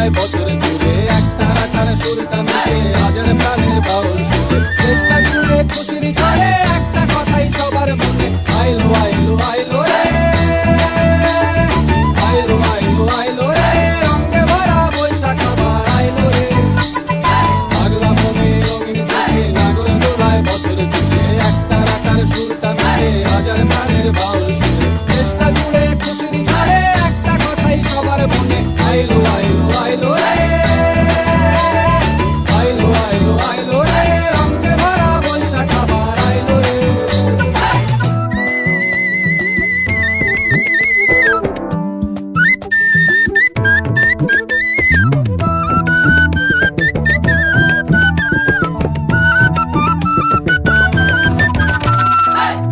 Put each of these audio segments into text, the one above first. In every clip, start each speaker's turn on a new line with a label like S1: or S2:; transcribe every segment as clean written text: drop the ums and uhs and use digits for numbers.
S1: দোলায় বছর জুড়ে একটা রাখার সুরটা মিশে হাজার প্রাণের বাউল সুরে চেষ্টা জুড়ে খুশির ঝড়ে একটা কথাই সবার মনে আইলো আইলো আইলো রে আইলো আইলো আইলো রে রঙে ভরা বৈশাখ আবার আইলো রে পাগলা মনে রঙিন চোখে নাগর দোলায় বছর জুড়ে একটা রাখার সুরটা মিশে হাজার প্রাণের বাউল সুরে চেষ্টা জুড়ে খুশির ঝড়ে একটা কথাই সবার মনে আইলো আইলো আইলো রে আইলো আইলো আইলো রে রঙে ভরা বৈশাখ আবার আইলো রে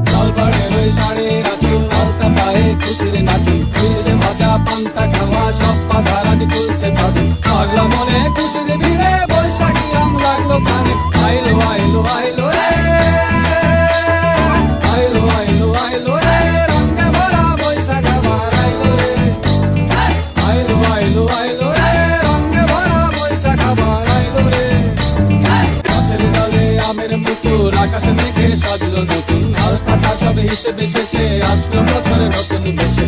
S1: জলপাড়ের ওই শাড়ি রাখি আলতা পায়ে খুশির নাচি এসে ভাজা পান্তা খাওয়া সব বাধা রাজ খুলছে ভাবি পাগলা মনে খুশির ভিড়ে বৈশাখী আম লাগলো কানে আইলো আইলো আইলো রে আইলো আইলো আইলো রে রঙে ভরা বৈশাখ আবার আইলো রে আইলো আইলো আইলো রে রঙে ভরা বৈশাখ আবার আইলো রে গাছের ডালে আমের পুকুর আকাশে মেঘে সাজলো নতুন হালকা সব হিসেবে শেষে আসলো বছরের নতুন বেশে